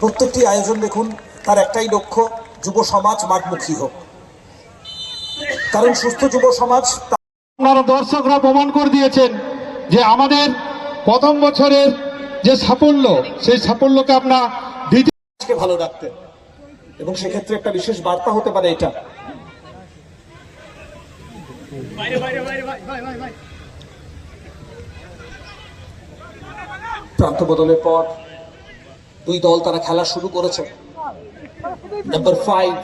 প্রত্যেকটি আয়োজন দেখুন তার একটাই লক্ষ্য, যুব সমাজ মাঠমুখী হোক, কারণ সুস্থ যুব সমাজ। আপনারা দর্শকরা প্রমাণ করে দিয়েছেন যে আমাদের প্রথম বছরের যে সাফল্য, সেই সাফল্যকে আপনার দ্বিতীয় ভালো রাখতে, এবং সেক্ষেত্রে একটা বিশেষ বার্তা হতে পারে এটা। প্রান্ত বদলের পর দুই দল তারা খেলা শুরু করেছে। নাম্বার 5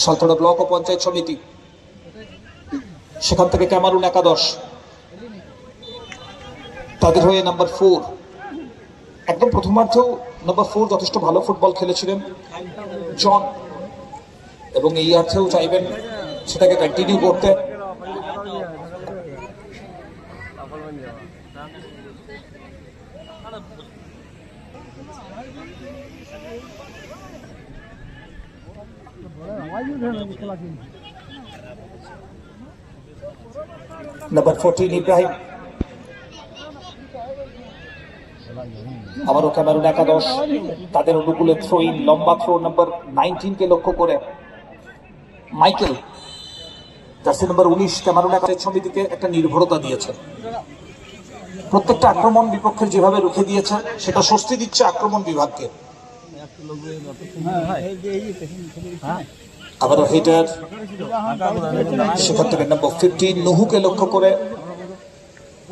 সালতোড়া ব্লক ও পঞ্চায়েত সমিতি, সেখান থেকে ক্যামারুন একাদশ, তাদের হয়ে নাম্বার 4। একদম প্রথমার্ধেও নাম্বার 4 যথেষ্ট ভালো ফুটবল খেলেছিলেন জন, এবং এই অর্থেও চাইবেন সেটাকে কন্টিনিউ করতে। নাম্বার 14 ইব্রাহিম, আবারও ক্যামেরুন একাদশ, তাদের অনুকূলে থ্রো ইন, লম্বা থ্রো নাম্বার 19 কে লক্ষ্য করে মাইকেল, জার্সি নাম্বার 19 ক্যামেরুন একাদশ সমিতিকে একটা নির্ভরতা দিয়েছে। প্রত্যেকটা আক্রমণ বিপক্ষের যেভাবে রুখে দিয়েছে সেটা স্বস্তি দিচ্ছে আক্রমণ বিভাগকে। আবারও হেডার, সেখান থেকে নাম্বার 15 নুহুকে লক্ষ্য করে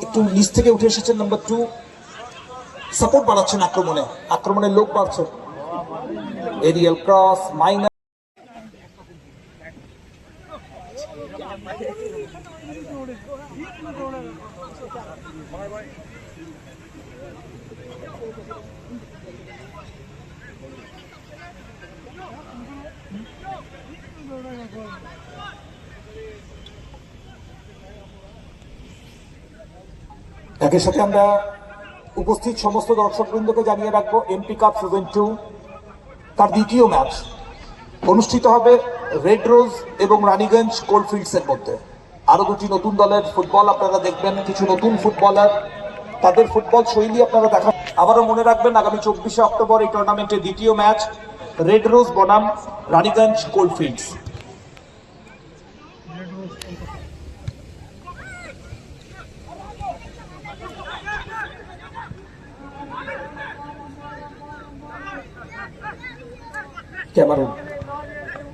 একটু নিচ থেকে উঠে এসেছেন নাম্বার 2, সাপোর্ট বাড়াচ্ছেন আক্রমণের লোক বাড়ছে। এরিয়াল ক্রস মাইনার, একই সাথে আমরা উপস্থিত সমস্ত দর্শকবৃন্দকে জানিয়ে রাখবো এমপি কাপ সিজন 2 তার দ্বিতীয় ম্যাচ অনুষ্ঠিত হবে রেড রোজ এবং রানীগঞ্জ কোলফিল্ডস এর মধ্যে। আরো দুটি নতুন দলের ফুটবল আপনারা দেখবেন, কিছু নতুন ফুটবলার, তাদের ফুটবল শৈলী আপনারা দেখান। আবারও মনে রাখবেন আগামী 24শে অক্টোবর এই টুর্নামেন্টের দ্বিতীয় ম্যাচ রেড রোজ বনাম রানীগঞ্জ কোলফিল্ডস।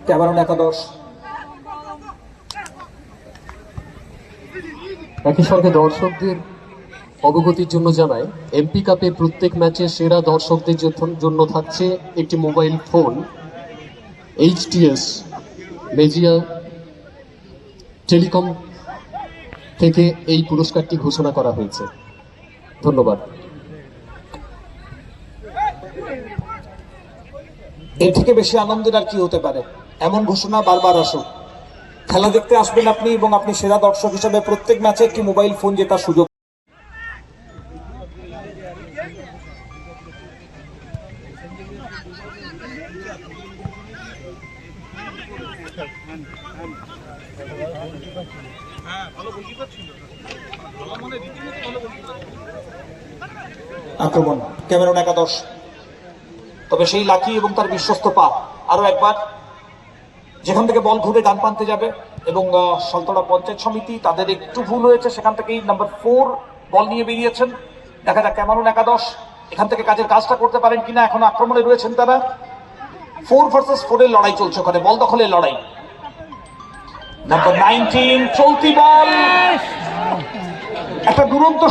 ক্যামেরুন একাদশ, একই সঙ্গে দর্শকদের অবগতির জন্য জানায়, এমপি কাপে প্রত্যেক ম্যাচে সেরা দর্শকদের জন্য থাকছে একটি mobile phone. HTS Mejia telecom থেকে এই পুরস্কারটি ঘোষণা করা হয়েছে। ধন্যবাদ। এর থেকে বেশি আনন্দের আর কি হতে পারে? এমন ঘোষণা বারবার আসুক। খেলা দেখতে আসবেন আপনি, এবং আপনি সেরা দর্শক হিসেবে প্রত্যেক ম্যাচে একটি মোবাইল ফোন জেতার সুযোগ। আক্রমণ ক্যামেরুন একাদশ, তবে সেই লাকি এবং তার বিশ্বস্ত পা আরো একবার, যেখান থেকে বল ঘুরে ডান প্রান্তে যাবে, এবং সালতোড়া পঞ্চায়েত সমিতি তাদের একটু ভুল হয়েছে, সেখান থেকেই নাম্বার 4 বল নিয়ে বেরিয়েছেন। দেখা যাক ক্যামেরুন একাদশ এখান থেকে কাজের কাজটা করতে পারেন কিনা। এখন আক্রমণে রয়েছেন তারা, 4 ভার্সেস 4 এর লড়াই চলছে ওখানে, বল দখলের লড়াই। নাম্বার 19 চলতি বল, একটা দুরন্ত,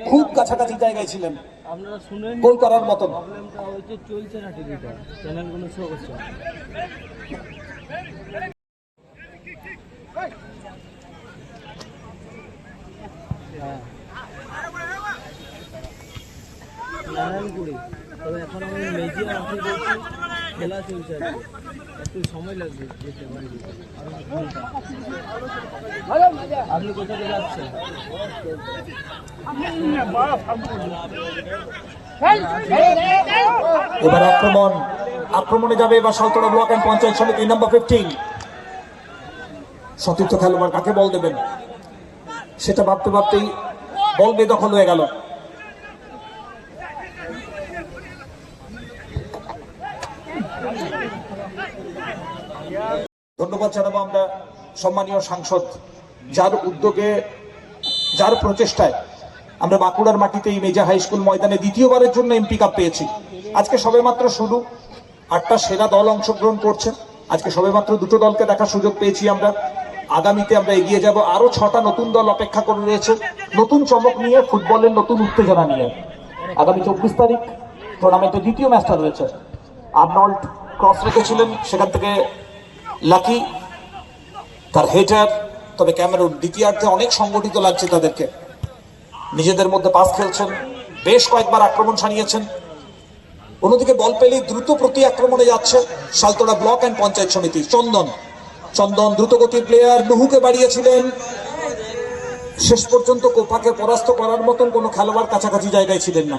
খুব কাছাকাছি জায়গায় ছিলেন, আপনারা শুনেন গোল করার মতন। প্রবলেমটা হচ্ছে চলছে না টিভিটা, চ্যানেলগুলো শো করছে। নারায়ণপুরে, তবে এখন আমি মেজিয়া অফিস বলছি, খেলা চলছে আর কি, একটু সময় লাগবে যেতে পারি। আপনি কোথায় যাচ্ছেন? এবার আক্রমণে যাবে এবার সালতোড়া ব্লক এন্ড পঞ্চায়েত সমিতি নাম্বার 15। সতীর্থ খেলোয়াড় কাকে বল দেবেন সেটা ভাবতে ভাবতেই বল বেদখল হয়ে গেল। ধন্যবাদ জানাবো আমরা সম্মানীয় সাংসদ, যার উদ্যোগে, যার প্রচেষ্টায় আমরা বাঁকুড়ার মাটিতে এই মেজা হাই স্কুল ময়দানে দ্বিতীয়বারের জন্য এমপি কাপ পেয়েছি। আজকে সবেমাত্র শুরু, 8টা সেরা দল অংশগ্রহণ করছে। আজকে সবেমাত্র 2টো দলকে দেখার সুযোগ পেয়েছি আমরা। আগামীতে আমরা এগিয়ে যাব, আরো 6টা নতুন দল অপেক্ষা করে রয়েছে, নতুন চমক নিয়ে, ফুটবলের নতুন উত্তেজনা নিয়ে। আগামী 24 তারিখ টুর্নামেন্টের দ্বিতীয় ম্যাচটা রয়েছে। আর্নল্ড ক্রস রেখেছিলেন, সেখান থেকে লাকি তার হেডার, তবে ক্যামেরুন দ্বিতীয়ার্ধে অনেক সংগঠিত লাগছে তাদেরকে, নিজেদের মধ্যে পাস খেলছেন, বেশ কয়েকবার আক্রমণ সানিয়েছেন। অন্যদিকে বল পেলেই দ্রুত প্রতি আক্রমণে যাচ্ছে সালতোড়া ব্লক অ্যান্ড পঞ্চায়েত সমিতি। চন্দন দ্রুতগতির প্লেয়ার, নুহুকে বাড়িয়েছিলেন, শেষ পর্যন্ত কোপাকে পরাস্ত করার মতন কোনো খেলোয়াড় কাছাকাছি জায়গায় ছিলেন না।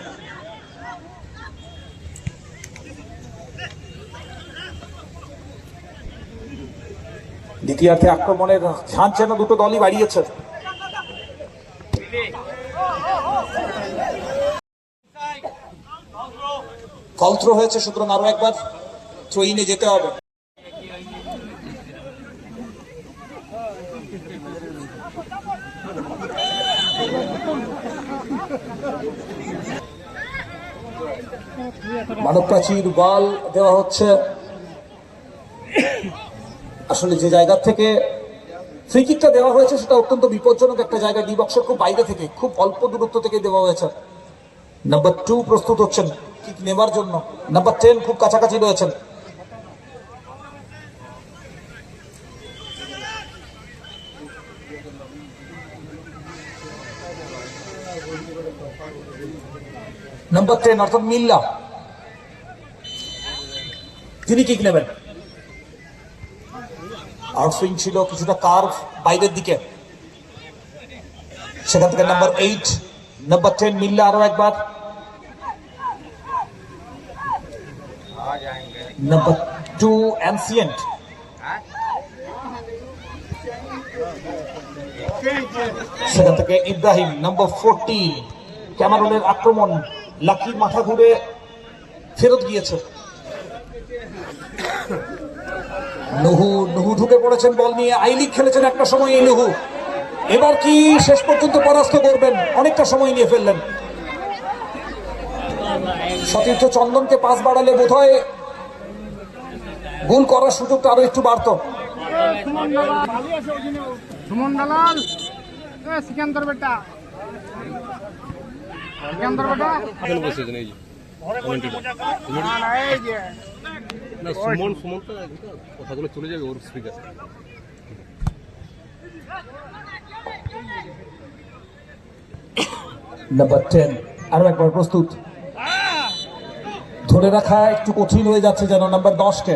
দ্বিতীয়ার্ধে আক্রমণের ঝাঁজ যেন দুটো দলই বাড়িয়েছে। ফল থ্রো হয়েছে, সুতরাং আরো একবার থ্রো ইনে যেতে হবে। মানব প্রাচীর বল দেওয়া হচ্ছে। আসলে যে জায়গা থেকে ফ্রি কিকটা দেওয়া হয়েছে সেটা অত্যন্ত বিপজ্জনক একটা জায়গা, ডি বক্সের খুব বাইরে থেকে, খুব অল্প দূরত্ব থেকে দেওয়া হয়েছে। নাম্বার 2 প্রস্তুত হচ্ছেন কিক নেবার জন্য, নাম্বার 10 খুব কাছাকাছি রয়েছেন। নাম্বার 10 অর্থাৎ মিল্লা, তিনি কিক নেবেন। আউটসুইং ছিল, কিছুটা কার্ভ বাইরের দিকে, সেখান থেকে নাম্বার 8 নাম্বার 10 মিল্লা আরো একবার, নাম্বার 2 অ্যানসিয়েন্ট, সেখান থেকে ইব্রাহিম নাম্বার 14। ক্যামেরুনের আক্রমণ, লাকির মাথা ঘুরে ফেরত গিয়েছে। নুহু ঢুকে পড়েছেন বল নিয়ে, আই লিগ খেলেছেন একটা সময় এই নুহু, এবার কি শেষ পর্যন্ত পরাস্ত করবেন? অনেকটা সময় নিয়ে ফেললেন। সতীর্থ চন্দনকে পাস বাড়ালে বোধহয় গোল করার সুযোগটা আরো একটু বাড়তো। সুমন দালাল, সিকান্দর বেটা, সিকান্দর বেটা সুমন তো কথাগুলো চলে যাবে ওর স্পিকার। নাম্বার 10 আরো একবার প্রস্তুত, ধরে রাখা একটু কঠিন হয়ে যাচ্ছে যেন নাম্বার 10কে।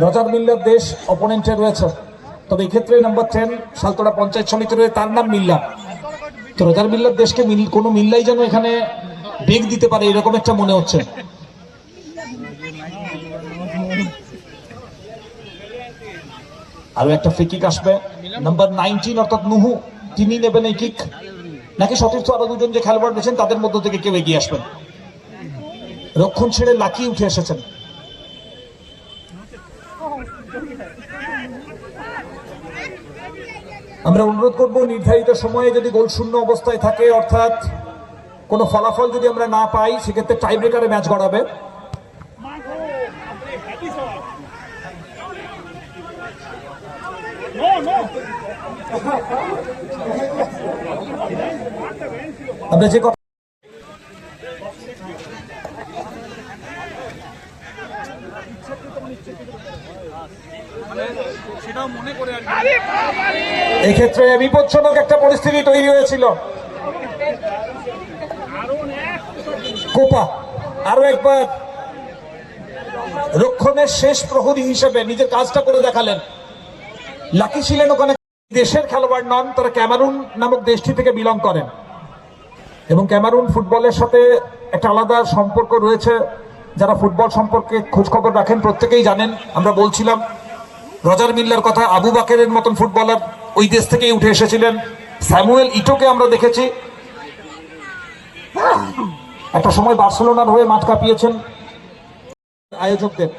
রজার মিল্লার দেশ অপোনেন্টে রয়েছে, তবে এক্ষেত্রে নাম্বার 10 সালতোড়া পঞ্চায়েত সমিতি রয়েছে, তার নাম মিল্লা। তো রজার মিল্লার দেশকে কোনো মিল্লাই যেন এখানে বেগ দিতে পারে এরকম একটা মনে হচ্ছে। আরো একটা ফ্রি কিক আসবে, নাম্বার 19 অর্থাৎ নুহু, তিনি নেবেন এই কিক, নাকি সতীর্থ আরো দুজন যে খেলোয়াড় রয়েছেন তাদের মধ্য থেকে কেউ এগিয়ে আসবেন? রক্ষণ ছেড়ে লাকি উঠে এসেছেন। আমরা অনুরোধ করব, নির্ধারিত সময়ে যদি গোল শূন্য অবস্থায় থাকে, অর্থাৎ কোনো ফলাফল যদি আমরা না পাই, সেক্ষেত্রে টাই ব্রেকারে ম্যাচ গড়াবে। আমরা যে কথা এক্ষেত্রে বিপজ্জনক একটা পরিস্থিতি তৈরি হয়েছিল। কোপা আরো একবার রক্ষণের শেষ প্রহরী হিসেবে নিজের কাজটা করে দেখালেন। লাকি ছিলেন ওখানে দেশের খেলোয়াড় নন, তারা ক্যামেরুন নামক দেশটি থেকে বিলং করেন এবং ক্যামেরুন ফুটবলের সাথে একটা আলাদা সম্পর্ক রয়েছে। যারা ফুটবল সম্পর্কে খোঁজ খবর রাখেন প্রত্যেকেই জানেন। আমরা বলছিলাম রজার মিল্লার কথা, আবু বাকেরের মতন ফুটবলার ওই দেশ থেকেই উঠে এসেছিলেন। স্যামুয়েল ইটোকে আমরা দেখেছি, একটা সময় বার্সেলোনার হয়ে মাঠ কাঁপিয়েছেন। আয়োজকদের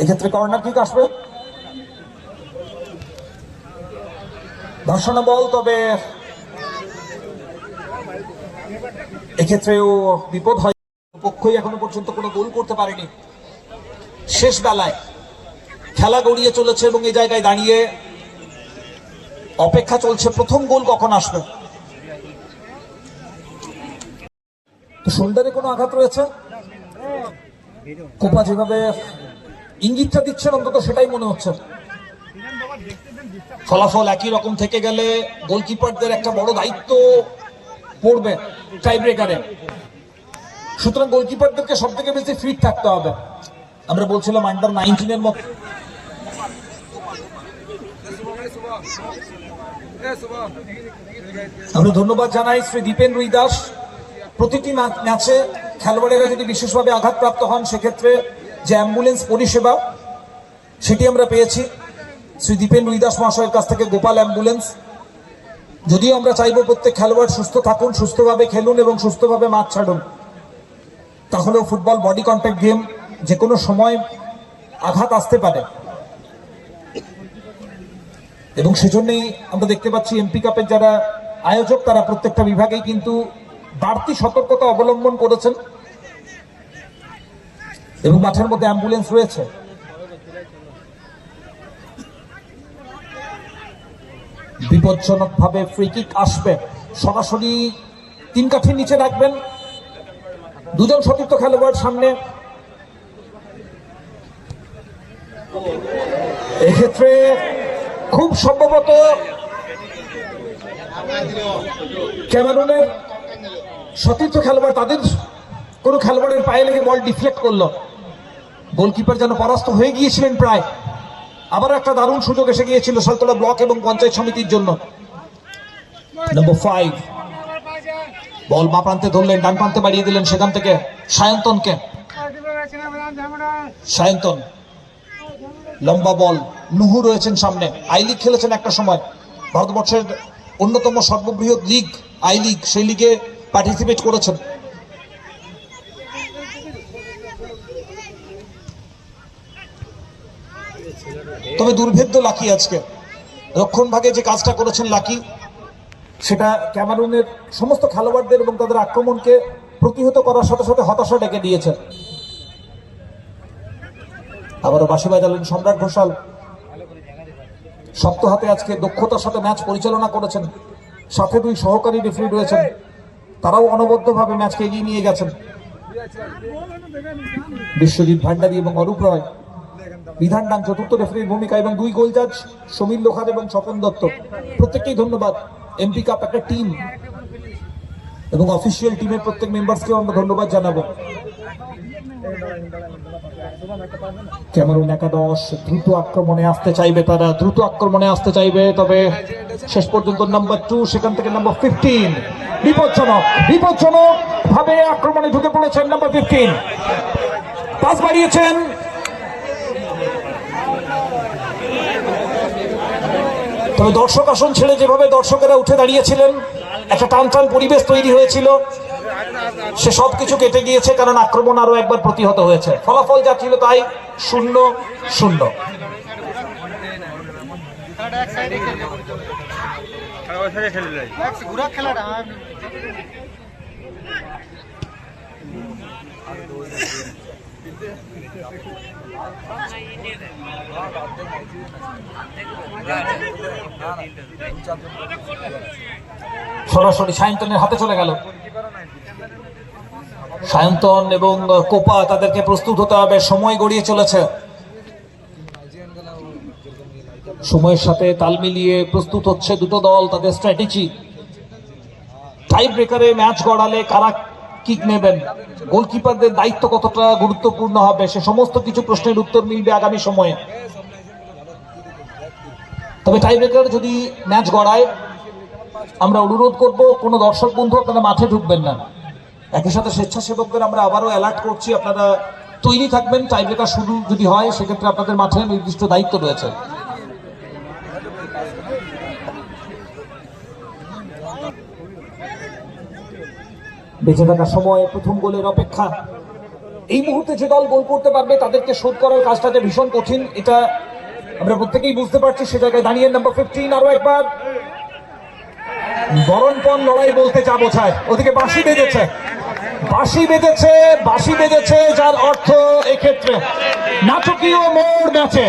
এক্ষেত্রে কর্নার কিক আসবে, ধর্ষণা বল, তবে এক্ষেত্রেও বিপদ হয়। পক্ষই এখনো পর্যন্ত কোনো গোল করতে পারেনি। শেষ বেলায় খেলা গড়িয়ে চলেছে এবং এই জায়গায় দাঁড়িয়ে অপেক্ষা চলছে প্রথম গোল কখন আসবে। শোল্ডারে কোনো আঘাত রয়েছে, কোপা যেভাবে ইঙ্গিতটা দিচ্ছেন অন্তত সেটাই মনে হচ্ছে। ফলাফল একই রকম থেকে গেলে গোলকিপারদের একটা বড় দায়িত্ব পড়বে টাই ব্রেকারে। সুতরাং গোলকিপারদেরকে সব থেকে বেশি ফিট থাকতে হবে। আমরা বলছিলাম আন্ডার 19 এর মতো। আমরা ধন্যবাদ জানাই শ্রী দীপেন রুইদাস। প্রতিটি ম্যাচে খেলোয়াড়েরা যদি বিশেষভাবে আঘাতপ্রাপ্ত হন সেক্ষেত্রে যে অ্যাম্বুলেন্স পরিষেবা সেটি আমরা পেয়েছি শ্রী দীপেন রুইদাস মহাশয়ের কাছ থেকে, গোপাল অ্যাম্বুলেন্স। যদিও আমরা চাইব প্রত্যেক খেলোয়াড় সুস্থ থাকুন, সুস্থভাবে খেলুন এবং সুস্থভাবে মাঠ ছাড়ুন, তাহলেও ফুটবল বডি কন্ট্যাক্ট গেম, যে কোনো সময় আঘাত আসতে পারে এবং সেজন্যই আমরা দেখতে পাচ্ছি এমপি কাপের যারা আয়োজক তারা প্রত্যেকটা বিভাগেই কিন্তু বাড়তি সতর্কতা অবলম্বন করেছেন এবং মাঠের মধ্যে অ্যাম্বুলেন্স রয়েছে। বিপজ্জনক ভাবে ফ্রি কিক আসবে, সরাসরি 3 কাঠির নিচে রাখবেন, দুজন সতীর্থ খেলোয়াড় সামনে। এক্ষেত্রে খুব সম্ভবত ক্যামেরুনের সতীর্থ খেলোয়াড়, তাদের কোনো খেলোয়াড়ের পায়ে লেগে বল ডিফ্লেক্ট করলো। গোলকিপার যেন পরাস্ত হয়ে গিয়েছিলেন প্রায়। আবার একটা দারুণ সুযোগ এসে গিয়েছিল সালতলা ব্লক এবং পঞ্চায়েত সমিতির জন্য। নম্বর 5 বল বা প্রান্তে ধরলেন, ডান প্রান্তে বাড়িয়ে দিলেন, সেখান থেকে সায়ন্তনকে। সায়ন্তন লম্বা বল, নুহু রয়েছেন সামনে। আই লিগ খেলেছেন একটা সময়, ভারতবর্ষের অন্যতম সর্ববৃহৎ লিগ আই লিগ, সেই লিগে পার্টিসিপেট করেছেন। তবে দুর্ভেদ্য লাকি আজকে রক্ষণ ভাগে যে কাজটা করেছেন লাকি, সেটা ক্যামেরুনের সমস্ত খেলোয়াড়দের এবং তাদের আক্রমণকে প্রতিহত করার সাথে সাথে হতাশা ডেকে দিয়েছে। আবারও বাঁশি বাজালেন সম্রাট ঘোষাল। শক্ত হাতে আজকে দক্ষতার সাথে ম্যাচ পরিচালনা করেছেন। সাথে 2 সহকারী রেফারি রয়েছেন, তারাও অনবদ্যভাবে ম্যাচকে এগিয়ে নিয়ে গেছেন। বিশ্বজিৎ ভান্ডারী এবং অরূপ রয়, বিধান ডাং চতুর্থ রেফারির ভূমিকা, এবং 2 গোল জাজ সমীর লোখার এবং স্বপন দত্ত। প্রত্যেককেই ধন্যবাদ। এমপি কাপ একটা টিম এবং অফিসিয়াল টিমের প্রত্যেক মেম্বারসকে আমরা ধন্যবাদ জানাবো। ক্যামেরুন একাদশ দ্রুত আক্রমণে আসতে চাইবে, তারা দ্রুত আক্রমণে আসতে চাইবে, তবে শেষ পর্যন্ত নাম্বার 2, সেখান থেকে নাম্বার 15 বিপজ্জনক ভাবে আক্রমণে ঢুকে পড়েছেন। নাম্বার 15 পাস বাড়িয়েছেন, তবে দর্শক আসন ছেড়ে যেভাবে দর্শকেরা উঠে দাঁড়িয়েছিলেন, একটা টান টান পরিবেশ তৈরি হয়েছিল, সে সবকিছু কেটে গিয়েছে, কারণ আক্রমণ আরো একবার প্রতিহত হয়েছে। ফলাফল যা ছিল তাই 0-0। সরাসরি সায়ন্তনের হাতে চলে গেল। সায়ন্তন এবং কোপা তাদেরকে প্রস্তুত হতে হবে, সময় গড়িয়ে চলেছে। সময়ের সাথে তাল মিলিয়ে প্রস্তুত হচ্ছে দুটো দল, তাদের স্ট্র্যাটেজি। টাই ব্রেকারে ম্যাচ গড়ালে কারা কিক নেবেন, গোলকিপারদের দায়িত্ব কতটা গুরুত্বপূর্ণ হবে, সে সমস্ত কিছু প্রশ্নের উত্তর মিলবে আগামী সময়ে। তবে টাই ব্রেকার যদি ম্যাচ গড়ায়, আমরা অনুরোধ করব কোনো দর্শক বন্ধু আপনারা মাঠে ঢুকবেন না। একই সাথে স্বেচ্ছাসেবকদের আমরা আবারও অ্যালার্ট করছি, আপনারা তৈরি থাকবেন। টাই ব্রেকার শুরু যদি হয় সেক্ষেত্রে আপনাদের মাঠে নির্দিষ্ট দায়িত্ব রয়েছে। বেঁচে থাকা সময়ে প্রথম গোলের অপেক্ষা। এই মুহূর্তে যে দল গোল করতে পারবে তাদেরকে শোধ করার কাজটা যে ভীষণ কঠিন, এটা আমরা প্রত্যেকেই বুঝতে পারছি। সে জায়গায় দাঁড়িয়ে নাম্বার 15 আরো একবার বরণপণ লড়াই বলতে যা বোঝায়, ওদিকে বাঁশি বেজেছে, বাঁশি বেজেছে, যার অর্থ এক্ষেত্রে নাটকীয় মোড় ম্যাচে,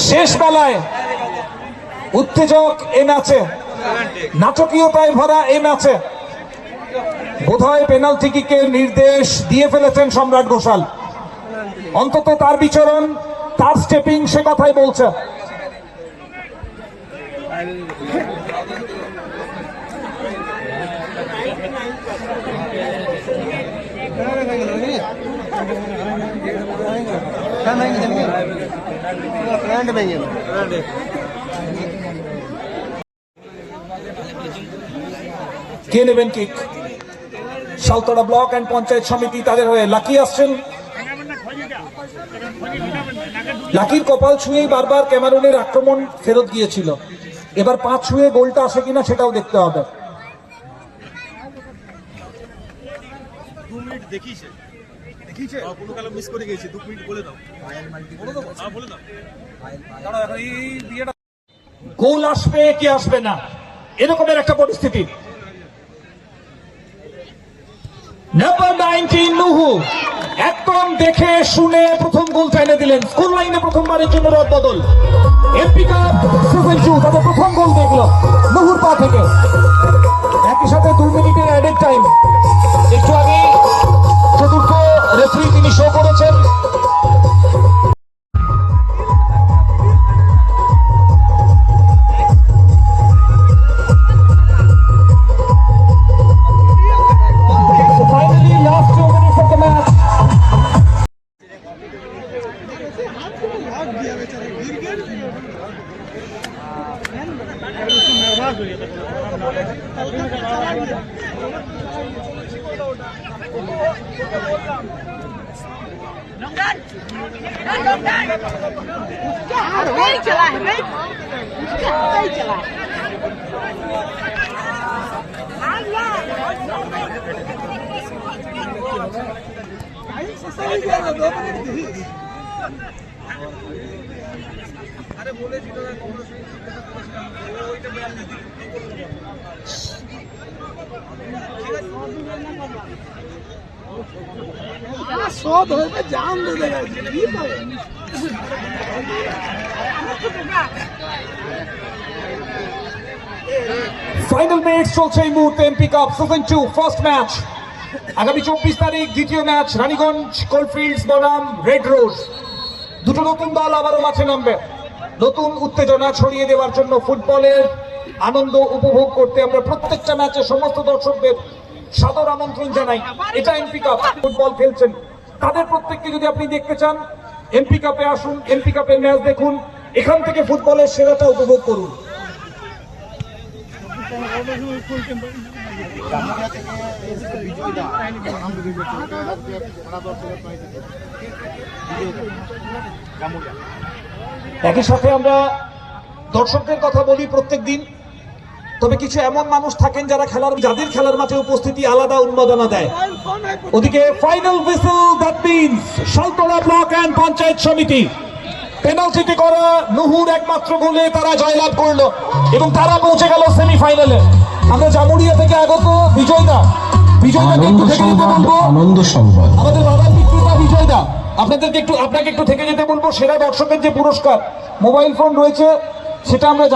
শেষ বেলায় উত্তেজক এ ম্যাচে, নাটকীয়তায় ভরা এই ম্যাচে বোধহয় পেনাল্টি কিকের নির্দেশ দিয়ে ফেলেছেন সম্রাট ঘোষাল। অন্তত তার বিচরণ, তার স্টেপিং সে কথাই বলছে। কে নেবেন kick? Saltora block and panchayat সমিতি তাদের হয়ে লাকি আসছেন। লাকির কপাল ছুঁয়েই বারবার ক্যামেরুনের আক্রমণ ফেরত গিয়েছিল, এবার 5 ছুঁয়ে গোলটা আসে কিনা সেটাও দেখতে হবে। গোল আসবে কি আসবে না, এরকমের একটা পরিস্থিতি। নাম্বার 19 নুহু একদম দেখে শুনে প্রথম গোলটা এনে দিলেন। স্কুল লাইনে প্রথমবারের জন্য রদ বদল। এমপি কাপ সিজন 2 তাদের প্রথম গোল দেখলো নুহুর পা থেকে। একই সাথে 2 মিনিটের অ্যাডেড টাইম একটু আগে চতুর্থ রেফারি তিনি শো করেছেন। Finally, last 2 minutes of the match. नहीं चला है भाई, नहीं चला है। जान दे देगा ফাইনাল মিনিট চলছে এই মুহূর্তে MP cup season 2 first match. আগামী 24 তারিখ দ্বিতীয় ম্যাচ, রানীগঞ্জ কোলফিল্ডস বনাম রেড রোজ। দুটো নতুন দল আবারও মাঠে নামবে, নতুন উত্তেজনা ছড়িয়ে দেওয়ার জন্য, ফুটবলের আনন্দ উপভোগ করতে আমরা প্রত্যেকটা ম্যাচে সমস্ত দর্শকদের সাদর আমন্ত্রণ জানাই। এটা এমপি কাপ, ফুটবল খেলছেন তাদের প্রত্যেককে যদি আপনি দেখতে চান এমপি কাপে আসুন, এমপি কাপের ম্যাচ দেখুন, এখান থেকে ফুটবলের সেরাটা উপভোগ করুন। একই সাথে আমরা দর্শকদের কথা বলি প্রত্যেক দিন, তবে কিছু এমন মানুষ থাকেন যাদের খেলার মাঠে উপস্থিতি আলাদা উন্মাদনা দেয়। ওদিকে final whistle, that means Saltora block and panchayat সমিতি পেনাল্টিতে করা নুহুর একমাত্র গোলে তারা জয়লাভ করলো এবং তারা পৌঁছে গেল সেমিফাইনালে। আমরা জামুরিয়া থেকে আগত বিজয়দা একটু থেকে যেতে বলবো, আনন্দ সংবাদ আমাদের বাবার বিক্রেতা বিজয়দা আপনাকে একটু থেকে যেতে বলবো। সেরা দর্শকের যে পুরস্কার মোবাইল ফোন রয়েছে সেটা আমরা